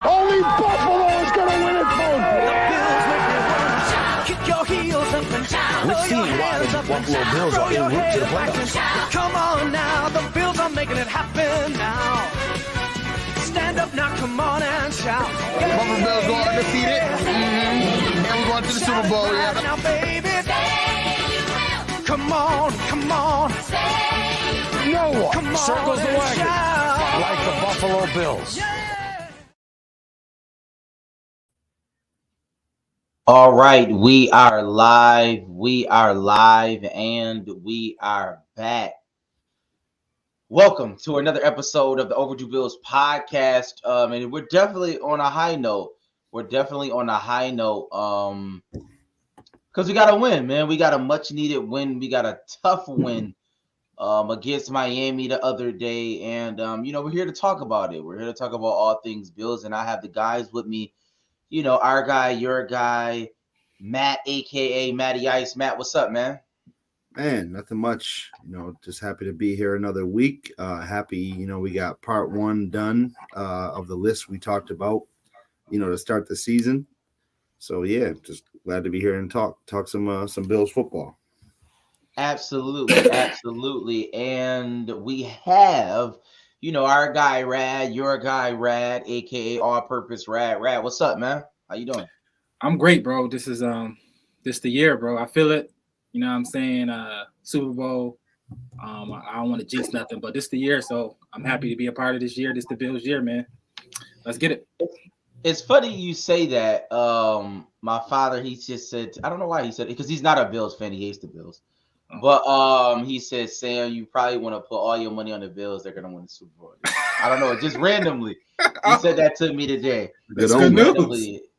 Only Buffalo is going to win it, folks. Kick your heels up and down. Let's see why the Buffalo Bills are en route to the playoffs. Come on now, the Bills are making it happen now. Stand up now, come on and shout. Buffalo Bills go undefeated. And we're going to the Super Bowl, yeah. Now, baby, come on, come on. No one Come on circles the and wagon shout. like the Buffalo Bills. All right, we are live, and we are back. Welcome to another episode of the Overdue Bills podcast, and we're definitely on a high note. Because we got to win, man. We got a much-needed win. We got a tough win against Miami the other day, and, we're here to talk about it. We're here to talk about all things Bills, and I have the guys with me. Our guy, your guy, Matt, a.k.a. Matty Ice. Matt, what's up, man? Man, nothing much. Just happy to be here another week. Happy, we got part one done of the list we talked about, to start the season. So, yeah, just glad to be here and talk some Bills football. Absolutely. And we have, our guy, Rad, your guy, Rad, a.k.a. All-Purpose Rad. Rad, what's up, man? How you doing? I'm great, bro. This is this the year, bro. I feel it. You know what I'm saying? Super Bowl. I don't want to jinx nothing, but this the year, so I'm happy to be a part of this year. This the Bills year, man. Let's get it. It's funny you say that. My father, he just said, I don't know why he said it, because he's not a Bills fan. He hates the Bills. But he said, Sam, you probably want to put all your money on the Bills. They're going to win the Super Bowl. I don't know. Just randomly. He said that to me today. Good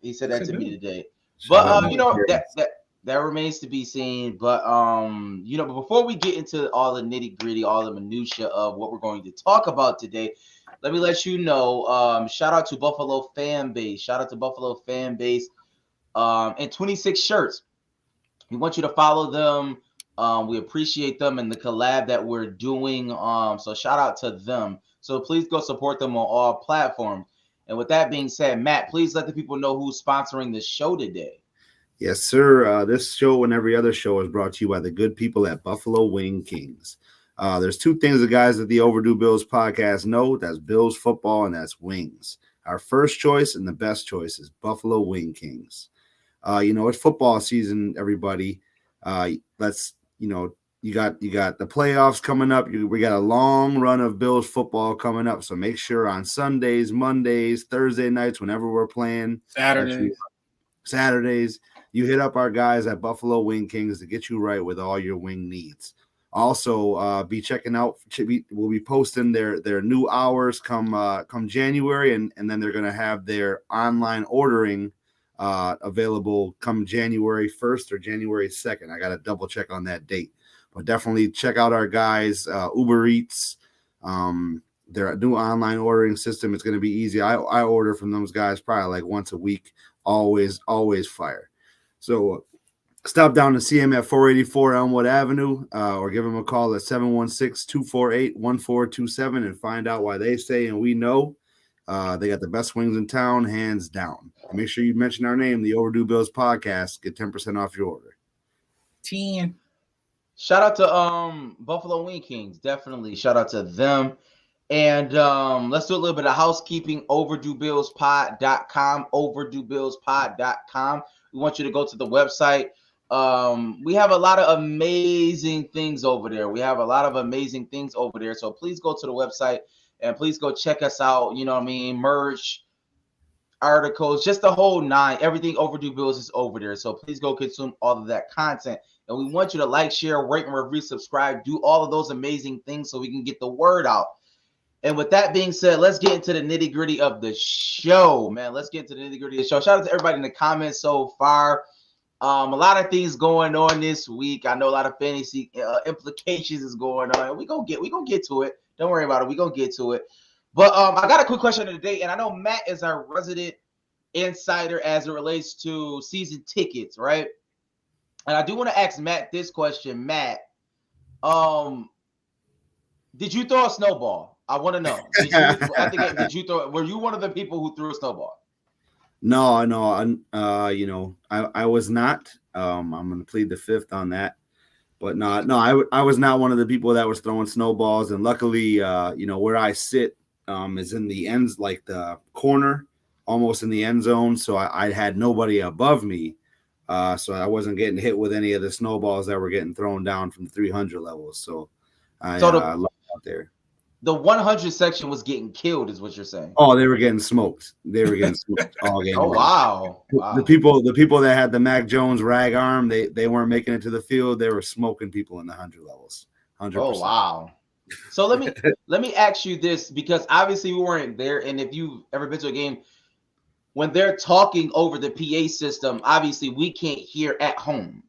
He said that to me today. But, that remains to be seen. But, but before we get into all the nitty gritty, all the minutia of what we're going to talk about today, let me let you know, shout out to Buffalo fan base. And 26 shirts. We want you to follow them. We appreciate them and the collab that we're doing. So shout out to them. So please go support them on all platforms. And with that being said, Matt, please let the people know who's sponsoring the show today. Yes, sir. This show and every other show is brought to you by the good people at Buffalo Wing Kings. There's two things the guys at the Overdue Bills podcast know. That's Bills football and that's wings. Our first choice and the best choice is Buffalo Wing Kings. It's football season, everybody. You got the playoffs coming up. We got a long run of Bills football coming up. So make sure on Sundays, Mondays, Thursday nights, whenever we're playing, Saturdays, you hit up our guys at Buffalo Wing Kings to get you right with all your wing needs. Also, be checking out. We'll be posting their new hours come January, and then they're going to have their online ordering available come January 1st or January 2nd. I got to double check on that date, but definitely check out our guys, Uber Eats, their new online ordering system. It's going to be easy. I order from those guys probably like once a week, always fire. So stop down to see him at 484 Elmwood Avenue or give him a call at 716-248-1427 and find out why they say, and we know, they got the best wings in town, hands down. And make sure you mention our name, the Overdue Bills podcast. Get 10% off your order. 10. Shout out to Buffalo Wing Kings. Definitely shout out to them. And let's do a little bit of housekeeping. OverdueBillsPod.com. OverdueBillsPod.com. We want you to go to the website. We have a lot of amazing things over there. So please go to the website. And please go check us out. Merch, articles, just the whole nine. Everything Overdue Bills is over there. So please go consume all of that content. And we want you to like, share, rate, and review, subscribe. Do all of those amazing things so we can get the word out. And with that being said, let's get into the nitty-gritty of the show, man. Shout out to everybody in the comments so far. A lot of things going on this week. I know a lot of fantasy implications is going on. We're gonna get to it. Don't worry about it. We're going to get to it. But I got a quick question of the day, and I know Matt is our resident insider as it relates to season tickets, right? And I do want to ask Matt this question. Matt, did you throw a snowball? I want to know. Did you at the game? Did you throw? Were you one of the people who threw a snowball? No, I was not. I'm going to plead the fifth on that. But I was not one of the people that was throwing snowballs. And luckily, where I sit is in the ends, like the corner, almost in the end zone. So I had nobody above me. So I wasn't getting hit with any of the snowballs that were getting thrown down from 300 levels. So I lucked out there. The 100 section was getting killed, is what you're saying. Oh, they were getting smoked. All game. Oh, wow. The people that had the Mac Jones rag arm, they weren't making it to the field. They were smoking people in the 100 levels. 100%. Oh, wow. So let me ask you this, because obviously we weren't there, and if you've ever been to a game, when they're talking over the PA system, obviously we can't hear at home.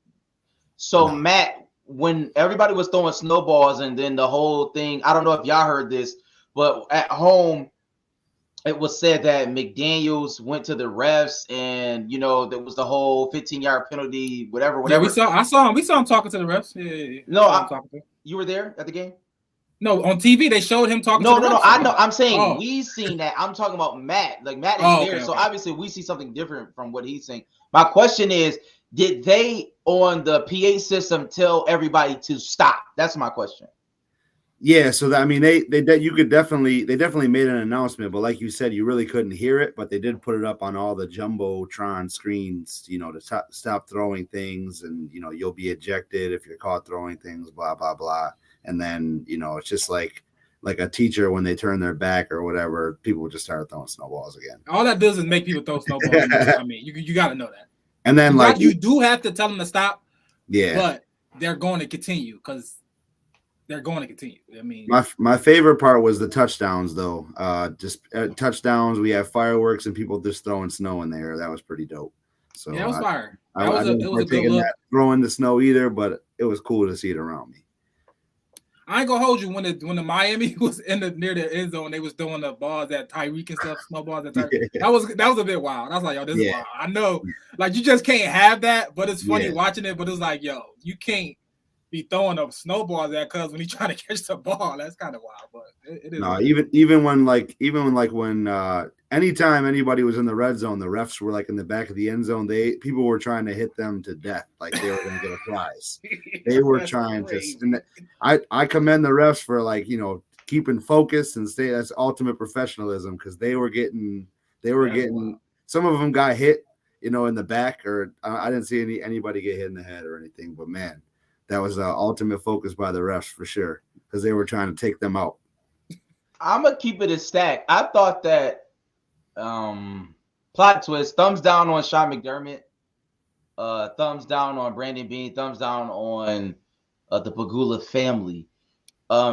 So Matt, when everybody was throwing snowballs and then the whole thing, I don't know if y'all heard this, but at home, it was said that McDaniels went to the refs and, there was the whole 15-yard penalty, whatever. Yeah, we saw him talking to the refs. Yeah. No, you were there at the game? No, on TV, they showed him talking to the refs. No, I know. I'm saying we seen that. I'm talking about Matt. Like, Matt is there, so obviously we see something different from what he's saying. My question is, did they on the PA system tell everybody to stop? That's my question. Yeah, so they definitely made an announcement, but like you said, you really couldn't hear it, but they did put it up on all the jumbotron screens, to stop throwing things, and you'll be ejected if you're caught throwing things, blah blah blah. And then it's just like a teacher when they turn their back or whatever, people just start throwing snowballs again. All that does is make people throw snowballs. I mean, you got to know that. And then you do have to tell them to stop. Yeah, but they're going to continue because they're going to continue. I mean, my favorite part was the touchdowns, though. Touchdowns. We have fireworks and people just throwing snow in there. That was pretty dope. So yeah, it was fire. It was a good look. Throwing the snow either, but it was cool to see it around me. I ain't gonna hold you when the Miami was near the end zone, they was throwing the balls at Tyreek and stuff, snowballs at Tyreek. That was a bit wild. I was like, yo, this is wild. I know, like, you just can't have that, but it's funny watching it. But it's like, yo, you can't be throwing up snowballs at cuz when he's trying to catch the ball. That's kind of wild, but it is. No, when anytime anybody was in the red zone, the refs were like in the back of the end zone. People were trying to hit them to death, like they were going to get a prize. They were trying crazy. I commend the refs for keeping focus and stay. That's ultimate professionalism, because they were getting wild. Some of them got hit, in the back, or I didn't see anybody get hit in the head or anything. But man, that was ultimate focus by the refs for sure, because they were trying to take them out. I'm gonna keep it a stack. I thought that plot twist, thumbs down on Sean McDermott, thumbs down on Brandon Beane, thumbs down on the Pagula family,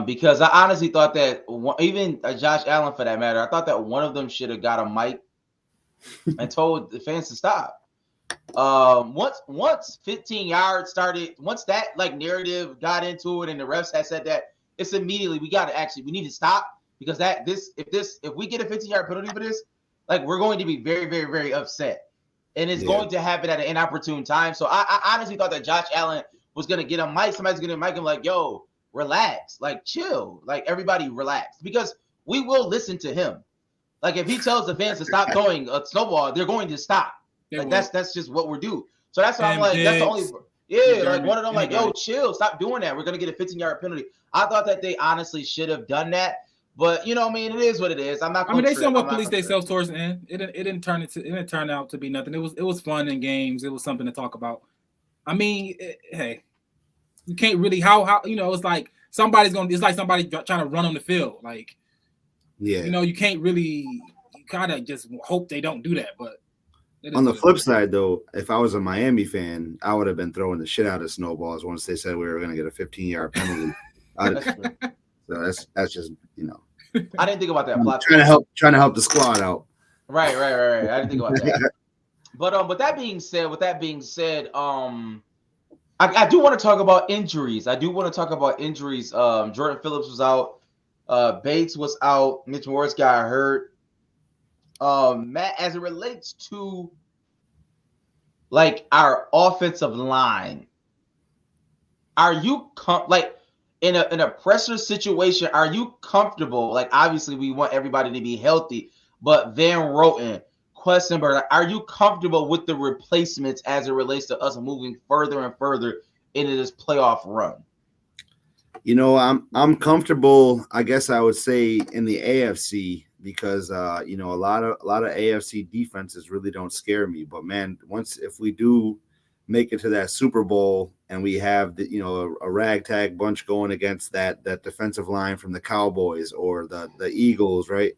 because I honestly thought that even Josh Allen, for that matter, I thought that one of them should have got a mic and told the fans to stop. Once 15 yards started, once that narrative got into it and the refs had said that, it's immediately we need to stop, because if we get a 15-yard penalty for this, we're going to be very, very, very upset, and it's going to happen at an inopportune time. So I honestly thought that Josh Allen was going to get a mic. Somebody's going to mic him yo, relax, chill, everybody relax, because we will listen to him. If he tells the fans to stop throwing a snowball, they're going to stop. That's just what we're doing. So that's why I'm that's the only. Yeah, one of them yo, chill, stop doing that. We're gonna get a 15-yard penalty. I thought that they honestly should have done that, but it is what it is. I'm not. They somewhat policed themselves towards the end. It didn't turn out to be nothing. It was fun in games. It was something to talk about. Hey, you can't really how it's like somebody's gonna. It's like somebody trying to run on the field. You can't really. You gotta just hope they don't do that, but. On the flip side, though, if I was a Miami fan, I would have been throwing the shit out of snowballs once they said we were going to get a 15-yard penalty. So that's just I didn't think about that. Trying to help the squad out. Right. I didn't think about that. But with that being said, I do want to talk about injuries. Jordan Phillips was out. Bates was out. Mitch Morris got hurt. Matt, as it relates to our offensive line, are you in a pressure situation, are you comfortable? Like, obviously, we want everybody to be healthy, but Van Roten, Questenberg, are you comfortable with the replacements as it relates to us moving further and further into this playoff run? You know, I'm comfortable, I guess I would say, in the AFC because you know, a lot of AFC defenses really don't scare me. But man, if we do make it to that Super Bowl and we have a ragtag bunch going against that defensive line from the Cowboys or the Eagles, right?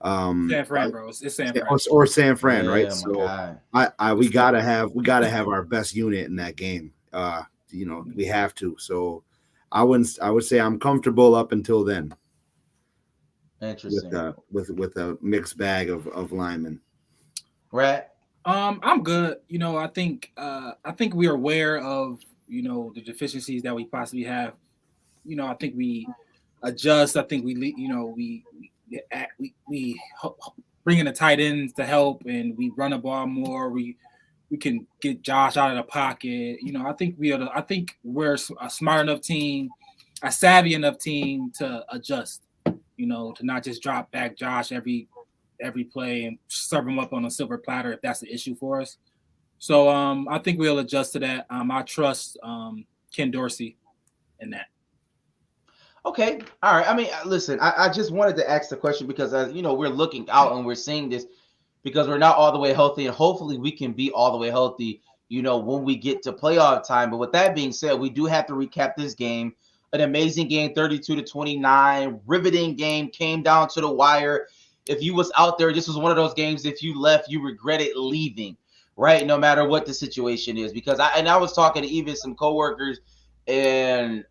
San Fran, bro. It's San Fran. Or San Fran, Yeah, right? my So guy. we gotta have our best unit in that game. You know, we have to. So I would say I'm comfortable up until then. Interesting. With a mixed bag of linemen. Right. I'm good. You know, I think we are aware of, you know, the deficiencies that we possibly have. You know, I think we adjust. I think we bring in the tight ends to help, and we run the ball more. We can get Josh out of the pocket. You know, I think we're a smart enough team, a savvy enough team to adjust. You know, to not just drop back Josh every play and serve him up on a silver platter if that's the issue for us. So I think we'll adjust to that. I trust Ken Dorsey in that. Okay. All right. I mean, listen, I just wanted to ask the question because, you know, we're looking out and we're seeing this because we're not all the way healthy, and hopefully we can be all the way healthy, you know, when we get to playoff time. But with that being said, we do have to recap this game. An amazing game, 32-29, riveting game, came down to the wire. If you was out there, this was one of those games, if you left, you regretted leaving, right? No matter what the situation is. Because I was talking to even some coworkers, and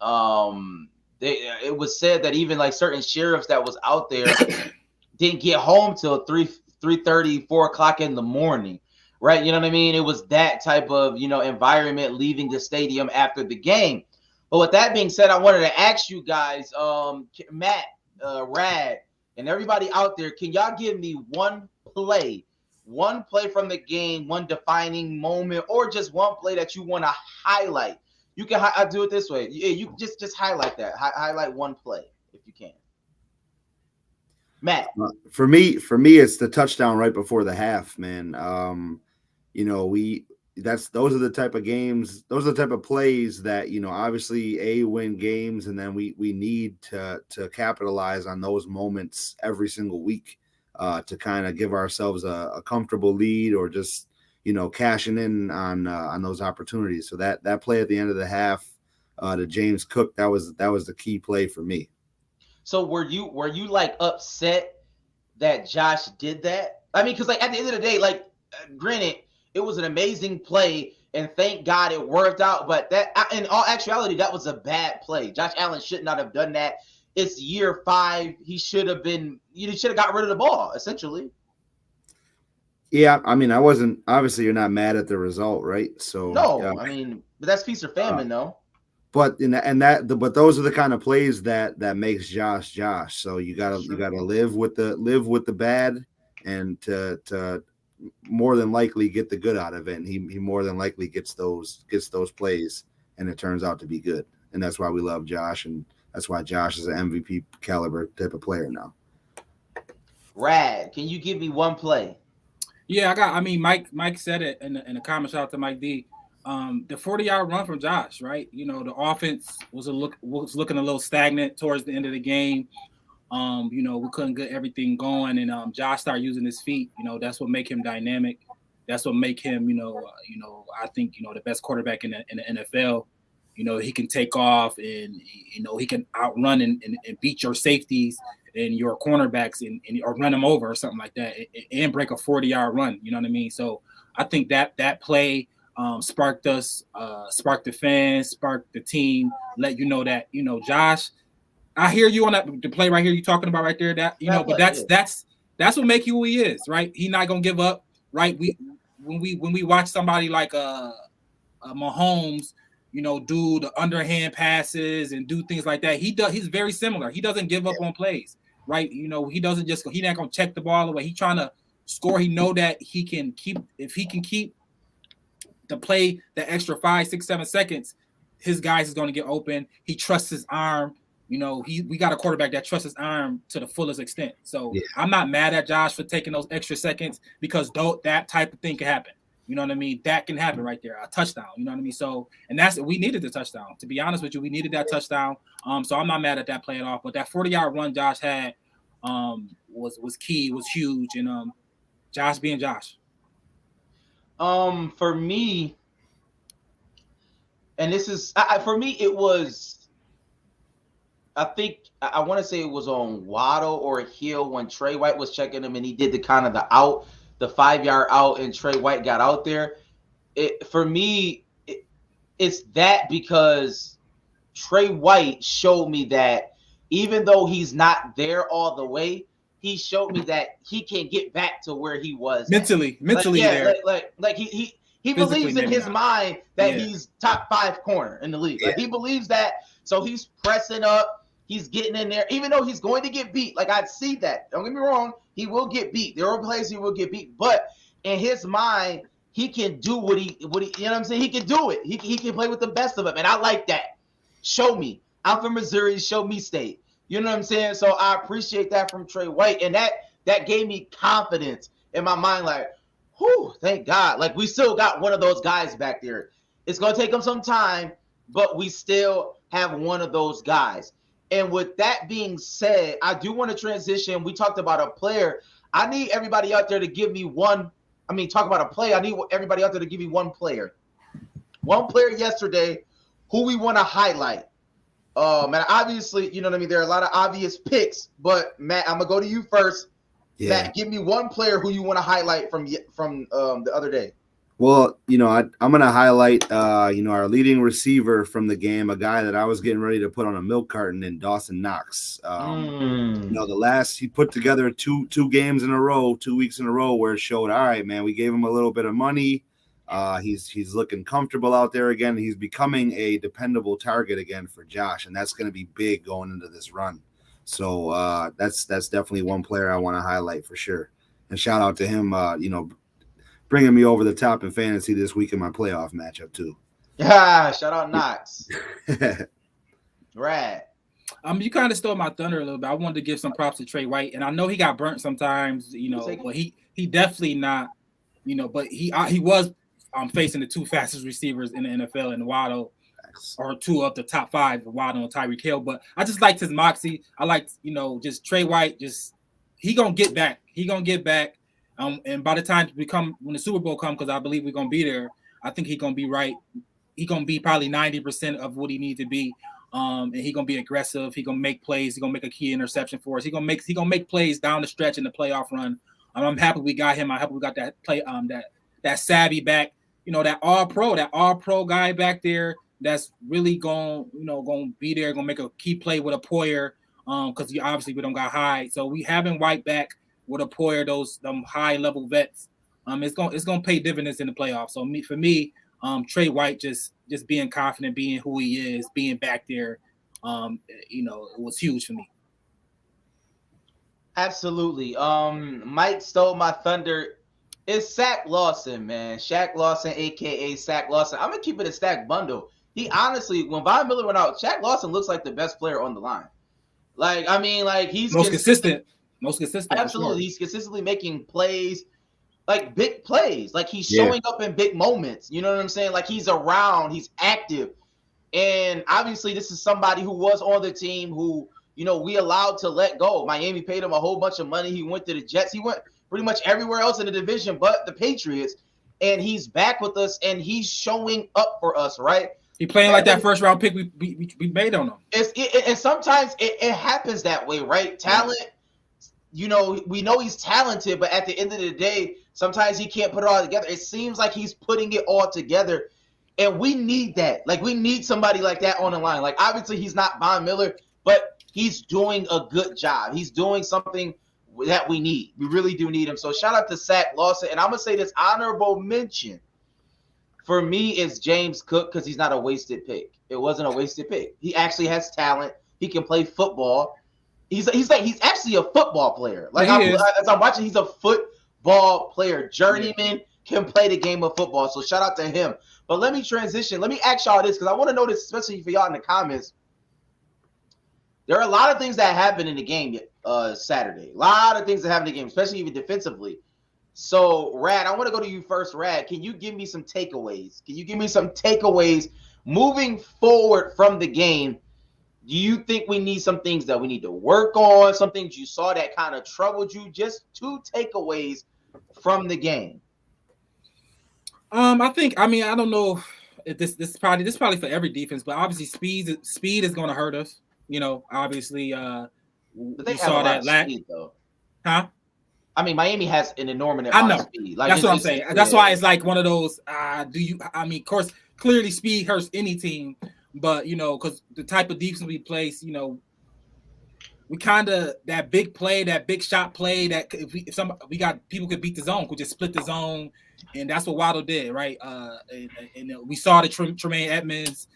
it was said that even like certain sheriffs that was out there didn't get home till 3:30, 4 o'clock in the morning, right? You know what I mean? It was that type of, you know, environment leaving the stadium after the game. But with that being said, I wanted to ask you guys, Matt, Rad, and everybody out there, can y'all give me one play from the game, one defining moment, or just one play that you want to highlight? You can I'll do it this way. Yeah, you just highlight that. Highlight one play if you can. Matt. For me, it's the touchdown right before the half, man. You know, those are the type of games, those are the type of plays that, you know, obviously win games, and then we need to capitalize on those moments every single week to kind of give ourselves a comfortable lead, or just, you know, cashing in on those opportunities. So that play at the end of the half to James Cook, that was the key play for me. So were you like upset that Josh did that? I mean, because like at the end of the day, like granted, it was an amazing play, and thank God it worked out. But that, in all actuality, that was a bad play. Josh Allen should not have done that. It's year 5. He should have got rid of the ball, essentially. Yeah, I mean, obviously you're not mad at the result, right? So no, yeah. I mean, but that's feast or famine, though. But but those are the kind of plays that makes Josh. So you gotta live with the bad, and to more than likely get the good out of it. And he more than likely gets those plays, and it turns out to be good. And that's why we love Josh, and that's why Josh is an MVP caliber type of player now. Rad, can you give me one play? Yeah, Mike said it in the comments. Shout out to Mike D. The 40-yard run from Josh, right? You know, the offense was looking a little stagnant towards the end of the game. You know, we couldn't get everything going, and Josh started using his feet. You know, that's what make him dynamic. That's what make him, I think, the best quarterback in the NFL. You know, he can take off, and he can outrun and beat your safeties and your cornerbacks and or run them over or something like that, and break a 40-yard run. You know what I mean? So I think that play sparked us, sparked the fans, sparked the team. Let you know that Josh. I hear you on the play right here. You talking about right there that but that's what make you who he is, right? He not gonna give up, right? When we watch somebody like Mahomes, do the underhand passes and do things like that. He's very similar. He doesn't give up on plays, right? He not gonna check the ball away. He's trying to score. He know that if he can keep the play the extra 5, 6, 7 seconds, his guys is going to get open. He trusts his arm. You know, we got a quarterback that trusts his arm to the fullest extent. So Yeah. I'm not mad at Josh for taking those extra seconds because that type of thing can happen. You know what I mean? That can happen right there, a touchdown. You know what I mean? So, and we needed the touchdown. To be honest with you, we needed that touchdown. So I'm not mad at that play at all. But that 40-yard run Josh had was key, was huge, and Josh being Josh. For me, and this is for me, it was. I think I want to say it was on Waddle or Hill when Trey White was checking him and he did the 5-yard out, and Trey White got out there. For me, it's that because Trey White showed me that even though he's not there all the way, he showed me that he can get back to where he was mentally there. Like he believes in his mind that he's top 5 corner in the league. Like he believes that, so he's pressing up. He's getting in there, even though he's going to get beat. Like I see that. Don't get me wrong. He will get beat. There are plays he will get beat, but in his mind, he can do what he. You know what I'm saying? He can do it. He can play with the best of them, and I like that. Show me. I'm from Missouri. Show me state. You know what I'm saying? So I appreciate that from Trey White, and that gave me confidence in my mind. Like, whew, thank God. Like we still got one of those guys back there. It's gonna take him some time, but we still have one of those guys. And with that being said, I do want to transition. We talked about a player. I need everybody out there to give me one. I mean, talk about a play. I need everybody out there to give me one player. One player yesterday who we want to highlight. And obviously, you know what I mean? There are a lot of obvious picks, but Matt, I'm going to go to you first. Yeah. Matt, give me one player who you want to highlight from the other day. Well, you know, I'm going to highlight, our leading receiver from the game, a guy that I was getting ready to put on a milk carton in Dawson Knox. He put together two games in a row, 2 weeks in a row where it showed, all right, man, we gave him a little bit of money. He's looking comfortable out there again. He's becoming a dependable target again for Josh, and that's going to be big going into this run. So that's definitely one player I want to highlight for sure. And shout out to him, bringing me over the top in fantasy this week in my playoff matchup too. Yeah, shout out Knox. Rad. You kind of stole my thunder a little bit. I wanted to give some props to Trey White, and I know he got burnt sometimes, but he definitely not, but he was facing the 2 fastest receivers in the NFL in Waddle, or 2 of the top 5, Waddle and Tyreek Hill. But I just liked his moxie. I liked, just Trey White. Just he gonna get back. And by the time when the Super Bowl comes, because I believe we're gonna be there, I think he's gonna be right. He's gonna be probably 90% of what he needs to be. And he's gonna be aggressive. He's gonna make plays. He's gonna make a key interception for us. He's gonna make plays down the stretch in the playoff run. I'm happy we got him. I hope we got that play. That savvy back. That all pro guy back there. That's really gonna be there. Gonna make a key play with a Poyer. Because obviously we don't got high. So we having White back with a Poyer, them high level vets, it's gonna pay dividends in the playoffs. So for me, Trey White just being confident, being who he is, being back there, it was huge for me. Absolutely. Mike stole my thunder. It's Shaq Lawson, man. Shaq Lawson, aka Shaq Lawson. I'm gonna keep it a stack bundle. He honestly, when Von Miller went out, Shaq Lawson looks like the best player on the line. He's most consistent. Absolutely. Sure. He's consistently making plays, like big plays. Like he's showing up in big moments. You know what I'm saying? Like he's around, he's active. And obviously this is somebody who was on the team who, we allowed to let go. Miami paid him a whole bunch of money. He went to the Jets. He went pretty much everywhere else in the division but the Patriots. And he's back with us and he's showing up for us, right? He playing like that first round pick we made on him. And sometimes it happens that way, right? Talent. We know he's talented, but at the end of the day, sometimes he can't put it all together. It seems like he's putting it all together, and we need that. Like, we need somebody like that on the line. Like, obviously, he's not Von Miller, but he's doing a good job. He's doing something that we need. We really do need him. So, shout out to Shaq Lawson. And I'm going to say this honorable mention for me is James Cook because he's not a wasted pick. It wasn't a wasted pick. He actually has talent. He can play football. He's actually a football player. Like as I'm watching, he's a football player. Journeyman, can play the game of football. So shout out to him. But let me transition. Let me ask y'all this because I want to know this, especially for y'all in the comments. There are a lot of things that happened in the game Saturday. A lot of things that happened in the game, especially even defensively. So, Rad, I want to go to you first. Rad, can you give me some takeaways? Can you give me some takeaways moving forward from the game? Do you think we need some things that we need to work on? Some things you saw that kind of troubled you? Just 2 takeaways from the game. I don't know if this is probably for every defense, but obviously speed is going to hurt us. Obviously, we saw that last. Huh? I mean, Miami has an enormous amount of speed. Like, that's what I'm saying. That's why it's like one of those. Of course, clearly speed hurts any team, but because the type of defense we place, we kind of that big play, that big shot play. That if we got people could beat the zone, could just split the zone, and that's what Waddle did, right? And we saw the Tremaine Edmonds,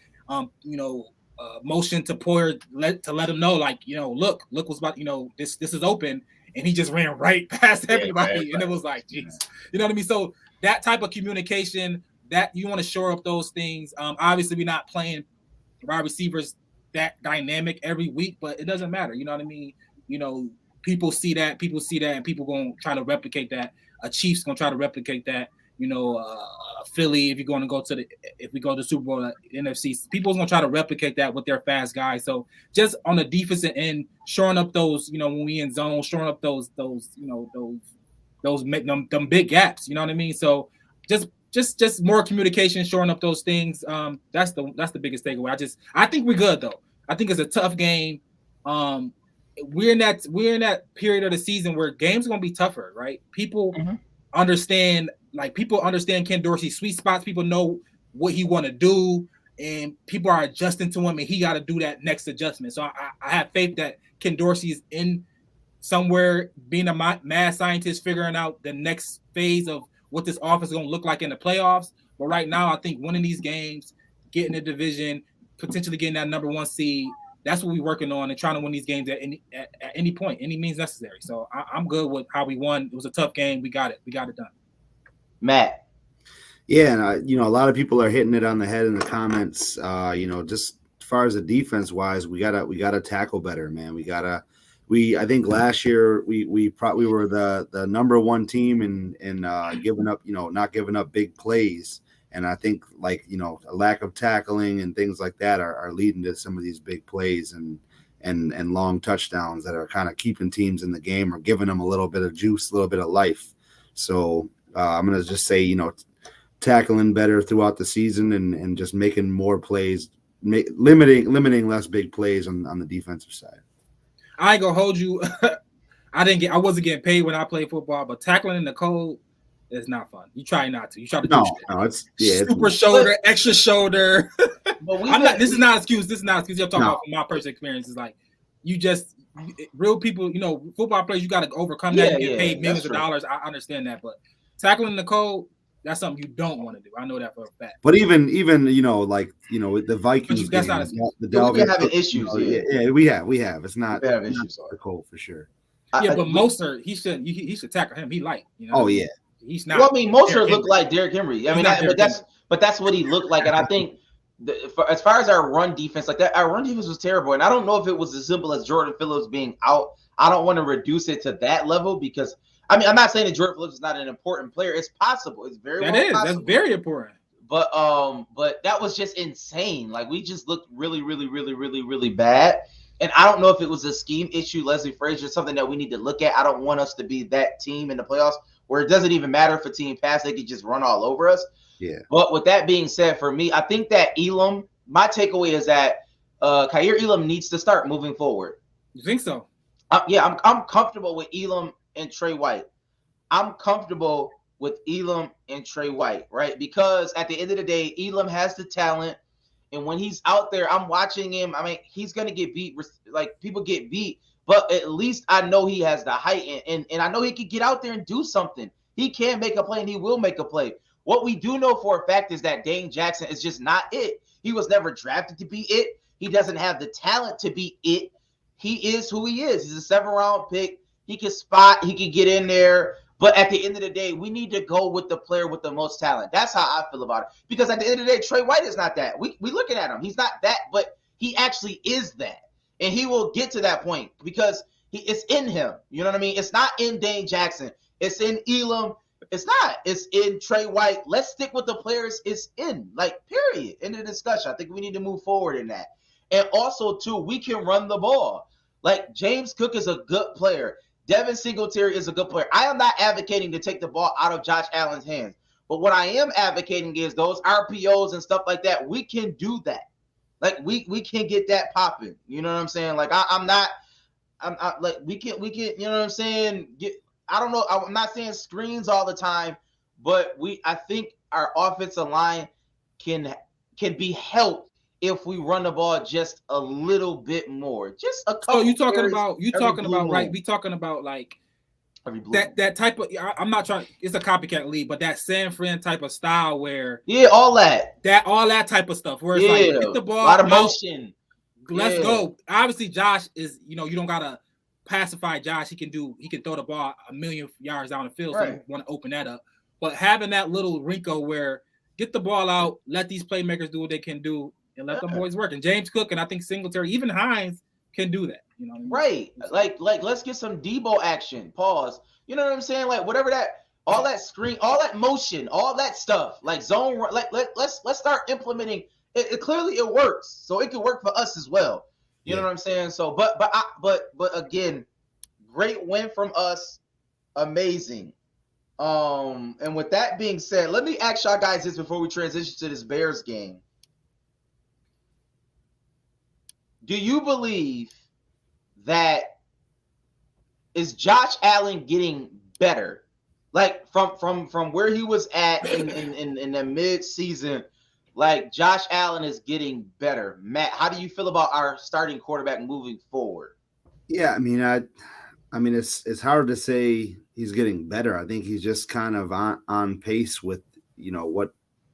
motion to Poyer to let him know, like, look what's about, this is open. And he just ran right past everybody. Right. And it was like, geez. You know what I mean? So that type of communication, that you want to shore up those things. Obviously, we're not playing wide receivers that dynamic every week, but it doesn't matter. You know what I mean? People see that, and people going to try to replicate that. A Chiefs going to try to replicate that. Philly, if we go to Super Bowl, NFC, people's gonna try to replicate that with their fast guys. So just on the defensive end, shoring up those, when we in zone, shoring up those them big gaps. You know what I mean? So just more communication, shoring up those things. That's the biggest takeaway. I think we're good though. I think it's a tough game. We're in that period of the season where games are gonna be tougher, right? People understand Ken Dorsey's sweet spots. People know what he want to do, and people are adjusting to him, and he got to do that next adjustment. So I have faith that Ken Dorsey is in somewhere being a mad scientist, figuring out the next phase of what this offense is going to look like in the playoffs. But right now, I think winning these games, getting the division, potentially getting that number 1 seed, that's what we're working on, and trying to win these games at any point, any means necessary. So I'm good with how we won. It was a tough game. We got it. We got it done. Matt. Yeah, and a lot of people are hitting it on the head in the comments. Just as far as the defense wise, we gotta tackle better, man. I think last year we were the number 1 team in giving up, not giving up big plays. And I think a lack of tackling and things like that are leading to some of these big plays and long touchdowns that are kind of keeping teams in the game or giving them a little bit of juice, a little bit of life. So I'm going to just say, tackling better throughout the season and just making more plays, limiting less big plays on the defensive side. I ain't gonna hold you. I wasn't getting paid when I played football, but tackling in the cold is not fun. You try not to. You try to do super shoulder, extra shoulder. But this is not an excuse. I'm talking about from my personal experience. It's like real people, football players, you got to overcome that and get paid millions of dollars. I understand that, but tackling in the cold, that's something you don't want to do. I know that for a fact. But even with the Vikings, that's not the Dolphins, we're having issues. Yeah, we have. It's not. We have issues. The cold for sure. Yeah, but Mostert, he should tackle him. He light. Oh yeah. He's not. Well, I mean, Mostert looked like Derrick Henry. I mean, but that's what he looked like, and I think. As far as our run defense, our run defense was terrible, and I don't know if it was as simple as Jordan Phillips being out. I don't want to reduce it to that level because I'm not saying that Jordan Phillips is not an important player. It's possible. It's very possible. That's very important. But that was just insane. Like, we just looked really, really, really, really, really bad. And I don't know if it was a scheme issue, Leslie Frazier, something that we need to look at. I don't want us to be that team in the playoffs where it doesn't even matter if a team pass, they could just run all over us. Yeah. But with that being said, for me, I think that Elam, my takeaway is that Kaiir Elam needs to start moving forward. You think so? I'm comfortable with Elam and Trey White. I'm comfortable with Elam and Trey White, right? Because at the end of the day, Elam has the talent. And when he's out there, I'm watching him. I mean, he's going to get beat. Like, people get beat. But at least I know he has the height. And I know he can get out there and do something. He can make a play, and he will make a play. What we do know for a fact is that Dane Jackson is just not it. He was never drafted to be it. He doesn't have the talent to be it. He is who he is. He's a 7th-round pick. He can spot. He can get in there. But at the end of the day, we need to go with the player with the most talent. That's how I feel about it. Because at the end of the day, Trey White is not that. We looking at him. He's not that, but he actually is that. and he will get to that point because it's in him. You know what I mean? It's not in Dane Jackson. It's in Elam. It's not. It's in Trey White. Let's stick with the players it's in. Like, period. End of discussion. I think we need to move forward in that. And also, too, we can run the ball. Like, James Cook is a good player. Devin Singletary is a good player. I am not advocating to take the ball out of Josh Allen's hands. But what I am advocating is those RPOs and stuff like that. We can do that. Like, we can get that popping. You know what I'm saying? Like, I'm like, we can, you know what I'm saying? I don't know. I'm not saying screens all the time, but I think our offensive line can be helped if we run the ball just a little bit more. Just a couple. So you talking about right? We talking about like that type of. I'm not trying. It's a copycat league, but that San Fran type of style where all that type of stuff where it's like get the ball, a lot of motion. Let's go. Obviously, Josh is. You don't gotta pacify Josh. He can throw the ball a million yards down the field. Right. So you want to open that up, but having that little wrinkle where get the ball out, let these playmakers do what they can do. And let them boys work. And James Cook and I think Singletary, even Hines can do that. You know what I mean? Right. Like let's get some Debo action. Pause. You know what I'm saying? Like whatever all that screen, all that motion, all that stuff. Like zone. Like let's start implementing. It clearly it works, so it can work for us as well. You know what I'm saying? So, but again, great win from us. Amazing. And with that being said, let me ask y'all guys this before we transition to this Bears game. Do you believe that is Josh Allen getting better? Like from where he was at in the mid-season, like Josh Allen is getting better. Matt, how do you feel about our starting quarterback moving forward? Yeah, I mean it's hard to say he's getting better. I think he's just kind of on pace with,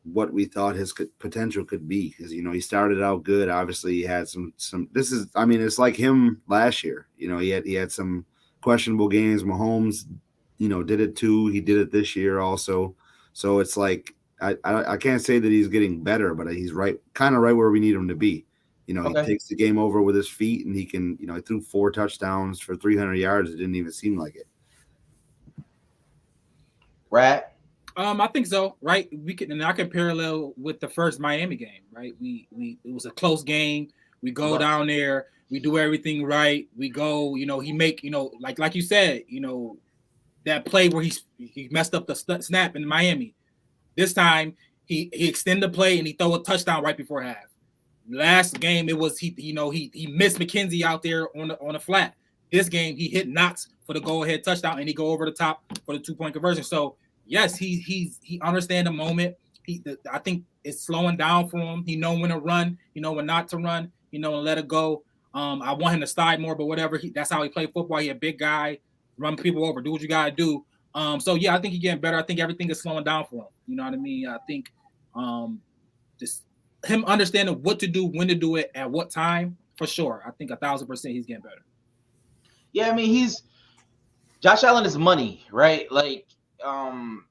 what we thought his potential could be, because he started out good. Obviously he had some it's like him last year. He had some questionable games. Mahomes did it too. He did it this year also. So it's like I can't say that he's getting better, but he's kind of right where we need him to be. He takes the game over with his feet, and he can he threw 4 touchdowns for 300 yards. It didn't even seem like it. Right. I think so, right? I can parallel with the first Miami game, right? It was a close game. We go down there, we do everything right. We go, he make, like you said, that play where he messed up the snap in Miami. This time he extended the play and he throw a touchdown right before half. Last game it was he missed McKenzie out there on the flat. This game he hit Knox for the go-ahead touchdown and he go over the top for the 2-point conversion. So yes, he understand the moment. I think it's slowing down for him. He know when to run, when not to run, and let it go. I want him to slide more, but whatever. That's how he played football. He a big guy, run people over, do what you gotta do. So yeah, I think he's getting better. I think everything is slowing down for him. You know what I mean? I think just him understanding what to do, when to do it, at what time, for sure. I think 1,000% he's getting better. Yeah, I mean Josh Allen is money, right? Like.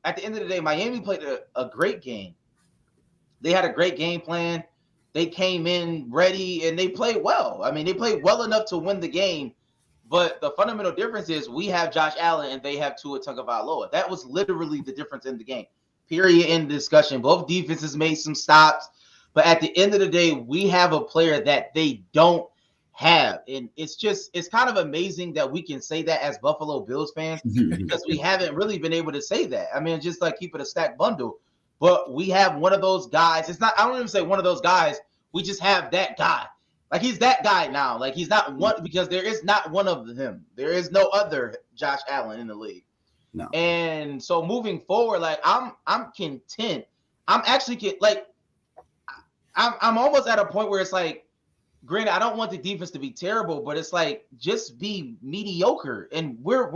At the end of the day, Miami played a great game. They had a great game plan. They came in ready and they played well. I mean, they played well enough to win the game. But the fundamental difference is we have Josh Allen and they have Tua Tagovailoa. That was literally the difference in the game. Period. End discussion. Both defenses made some stops. But at the end of the day, we have a player that they don't have. And it's kind of amazing that we can say that as Buffalo Bills fans because we haven't really been able to say that. I mean, just like keep it a stacked bundle. But we have one of those guys. I don't even say one of those guys. We just have that guy. Like he's that guy now. Like he's not one because there is not one of him. There is no other Josh Allen in the league. No. And so moving forward, like I'm content. I'm actually like I'm almost at a point where it's like, granted, I don't want the defense to be terrible, but it's like just be mediocre, and we're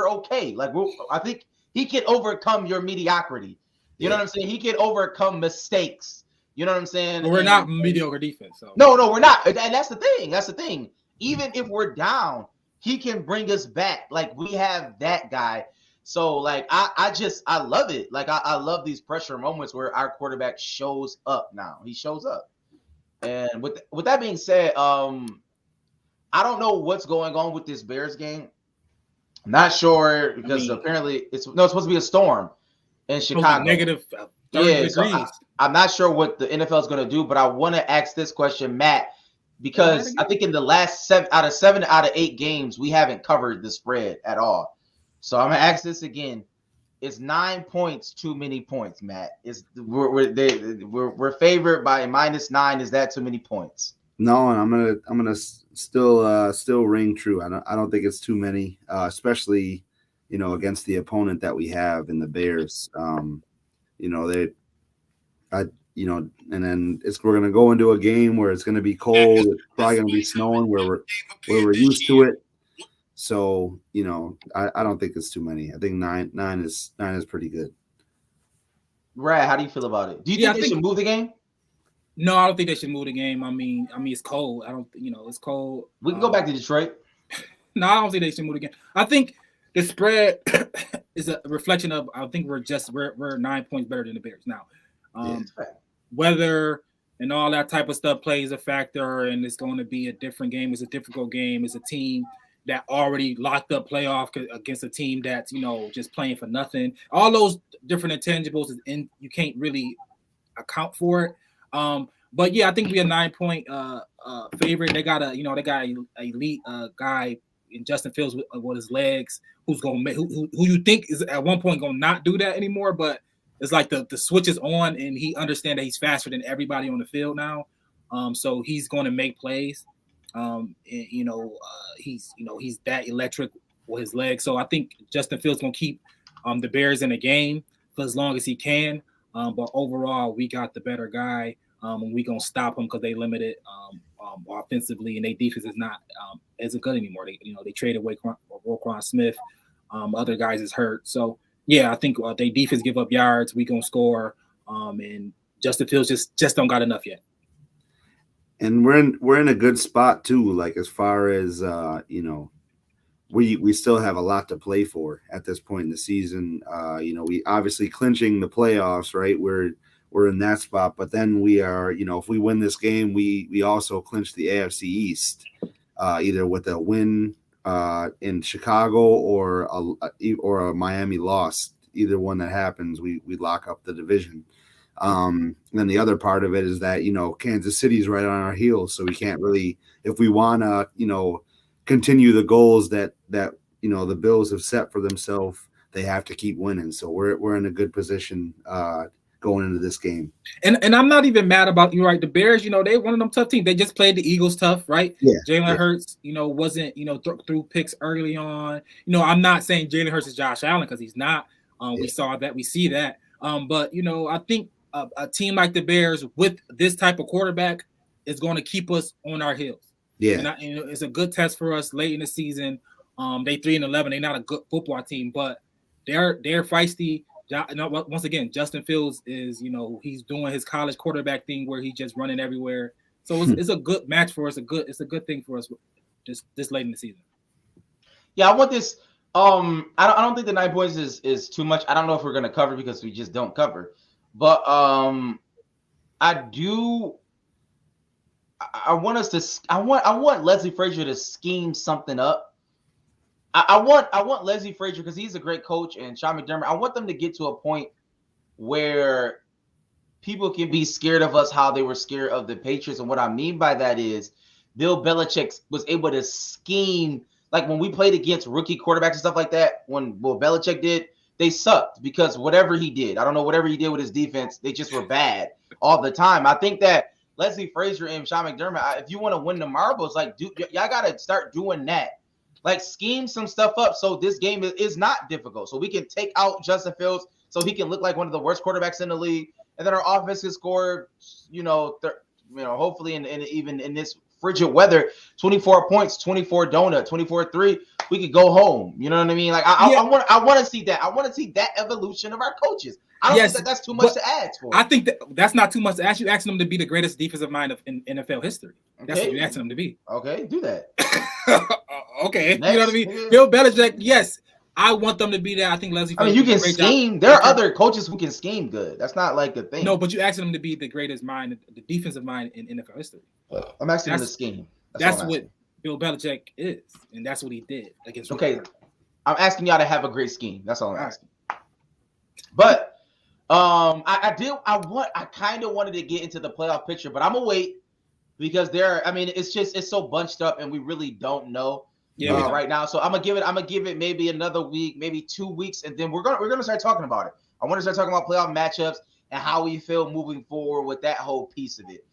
okay. Like I think he can overcome your mediocrity. You know what I'm saying? He can overcome mistakes. You know what I'm saying? But we're not mediocre defense. So. No, we're not. And that's the thing. That's the thing. Even if we're down, he can bring us back. Like we have that guy. So like I love it. Like I love these pressure moments where our quarterback shows up now. He shows up. And with that being said, I don't know what's going on with this Bears game. I'm not sure because apparently it's supposed to be a storm in Chicago. Negative 30 degrees. So I'm not sure what the NFL is going to do, but I want to ask this question, Matt, because I think in the last 7 out of 8 games, we haven't covered the spread at all. So I'm going to ask this again. Is 9 points too many points, Matt? We're favored by -9. Is that too many points? No, and I'm gonna still ring true. I don't think it's too many, especially against the opponent that we have in the Bears. And then we're gonna go into a game where it's gonna be cold. It's probably gonna be snowing where we're used to it. So I don't think it's too many. I think nine is pretty good. Right? How do you feel about it? Do you think they should move the game? No, I don't think they should move the game. I mean, it's cold. I don't, it's cold. We can go back to Detroit. No, I don't think they should move the game. I think the spread is a reflection of. I think we're 9 points better than the Bears now. Weather and all that type of stuff plays a factor, and it's going to be a different game. It's a difficult game. It's a team that already locked up playoff against a team that's just playing for nothing. All those different intangibles, you can't really account for it. But yeah, I think we're a 9-point favorite. They got an elite guy in Justin Fields with his legs, who's gonna make who you think is at one point gonna not do that anymore. But it's like the switch is on, and he understands that he's faster than everybody on the field now. So he's going to make plays. He's that electric with his legs. So I think Justin Fields gonna keep the Bears in the game for as long as he can. But overall, we got the better guy, and we gonna stop him because they limited offensively, and their defense is not isn't good anymore. They traded away Roquan Smith. Other guys is hurt, so yeah, I think their defense give up yards. We gonna score, and Justin Fields just don't got enough yet. And we're in a good spot too. Like as far as we still have a lot to play for at this point in the season. We obviously clinching the playoffs, right? We're in that spot, but then we are, if we win this game, we also clinch the AFC East, either with a win in Chicago or a Miami loss. Either one that happens, we lock up the division. Then the other part of it is that Kansas City's right on our heels, so we can't really, if we want to continue the goals that the Bills have set for themselves, they have to keep winning. So we're in a good position going into this game. And I'm not even mad about you, right? The Bears, they one of them tough teams. They just played the Eagles tough, right? Yeah. Jalen Hurts, wasn't threw picks early on. I'm not saying Jalen Hurts is Josh Allen because he's not. We saw that, we see that. But I think a team like the Bears with this type of quarterback is going to keep us on our heels. Yeah, and it's a good test for us late in the season. They 3-11. They're not a good football team, but they're feisty. Once again, Justin Fields is he's doing his college quarterback thing where he's just running everywhere. So it's a good match for us. It's a good thing for us just this late in the season. Yeah, I want this. I don't think the 9 points is too much. I don't know if we're gonna cover because we just don't cover. But I want Leslie Frazier to scheme something up. I want Leslie Frazier because he's a great coach, and Sean McDermott. I want them to get to a point where people can be scared of us how they were scared of the Patriots. And what I mean by that is Bill Belichick was able to scheme, like when we played against rookie quarterbacks and stuff like that, when Bill Belichick did, they sucked because whatever he did, I don't know, whatever he did with his defense, they just were bad all the time. I think that Leslie Frazier and Sean McDermott, if you want to win the marbles, y'all got to start doing that. Like scheme some stuff up so this game is not difficult. So we can take out Justin Fields so he can look like one of the worst quarterbacks in the league. And then our offense can score, hopefully even in this frigid weather, 24 points, 24 donut, 24-3, we could go home. You know what I mean? Like I want to see that. I want to see that evolution of our coaches. I don't think that's too much to ask for. I think that's not too much to ask. You asking them to be the greatest defensive mind in NFL history. That's what you're asking them to be. Okay, do that. Okay, next. You know what I mean? Bill Belichick, yes, I want them to be there. I think Leslie. I mean, you can scheme. There are other coaches who can scheme good. That's not like the thing. No, but you're asking them to be the greatest mind, the defensive mind in NFL history. I'm asking them to scheme. Bill Belichick is, and that's what he did against. Okay, I'm asking y'all to have a great scheme. That's all I'm asking. But I kind of wanted to get into the playoff picture, but I'm gonna wait because it's so bunched up and we really don't know right now. So I'm gonna give it maybe another week, maybe 2 weeks, and then we're gonna start talking about it. I want to start talking about playoff matchups and how we feel moving forward with that whole piece of it.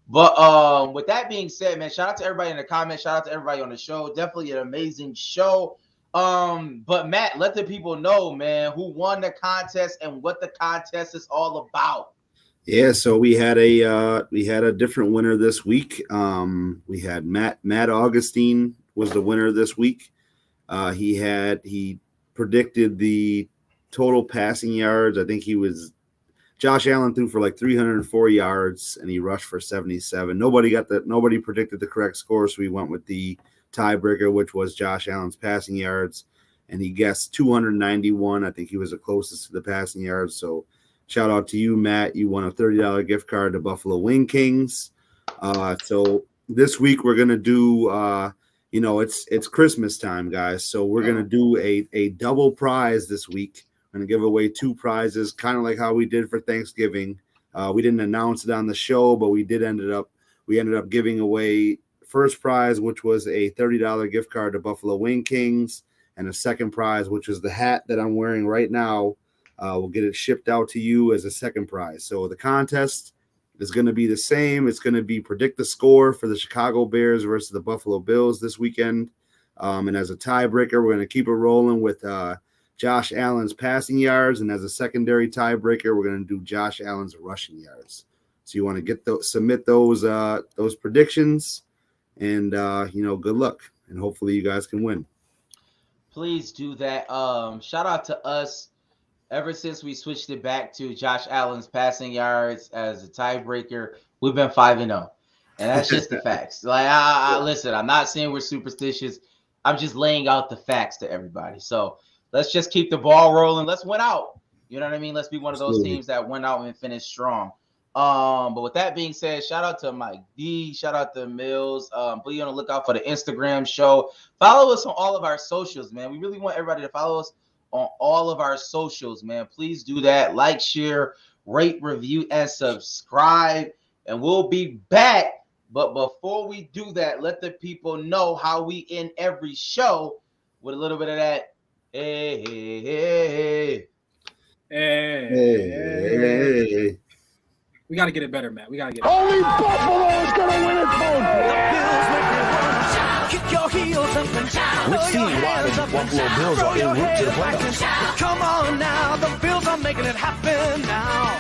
But with that being said, man, shout out to everybody in the comments. Shout out to everybody on the show. Definitely an amazing show. But Matt, let the people know, man, who won the contest and what the contest is all about. Yeah, so we had a different winner this week. We had Matt Augustine was the winner this week. He predicted the total passing yards. I think Josh Allen threw for like 304 yards and he rushed for 77. Nobody predicted the correct score, so we went with the tiebreaker, which was Josh Allen's passing yards, and he guessed 291. I think he was the closest to the passing yards. So shout out to you, Matt. You won a $30 gift card to Buffalo Wing Kings. So this week we're gonna do it's Christmas time, guys. So we're gonna do a double prize this week. We're going to give away 2 prizes, kind of like how we did for Thanksgiving. We didn't announce it on the show, but we ended up giving away first prize, which was a $30 gift card to Buffalo Wing Kings, and a second prize, which is the hat that I'm wearing right now. We'll get it shipped out to you as a second prize. So the contest is going to be the same. It's going to be predict the score for the Chicago Bears versus the Buffalo Bills this weekend. And as a tiebreaker, we're going to keep it rolling with Josh Allen's passing yards, and as a secondary tiebreaker, we're going to do Josh Allen's rushing yards. So you want to submit those predictions, and good luck, and hopefully you guys can win. Please do that. Shout out to us. Ever since we switched it back to Josh Allen's passing yards as a tiebreaker, we've been 5-0, and that's just the facts. Like, listen, I'm not saying we're superstitious. I'm just laying out the facts to everybody. So let's just keep the ball rolling. Let's win out. You know what I mean? Let's be one of those teams that went out and finished strong. But with that being said, shout out to Mike D. Shout out to Mills. Be on the lookout for the Instagram show. Follow us on all of our socials, man. We really want everybody to follow us on all of our socials, man. Please do that. Like, share, rate, review, and subscribe. And we'll be back. But before we do that, let the people know how we end every show with a little bit of that. Hey, hey, hey, hey. Hey. We got to get it better, man. We got to get it Only Buffalo is going to win it, folks. Kick your heels up and down. Let's see why the Buffalo Bills are en route to the playoffs. Come on now, the Bills are making it happen now.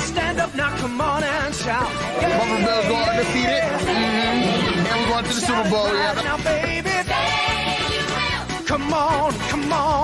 Stand up now, come on and shout. Buffalo Bills go undefeated. And we're going to the Super Bowl. Now, baby. Come on, come on.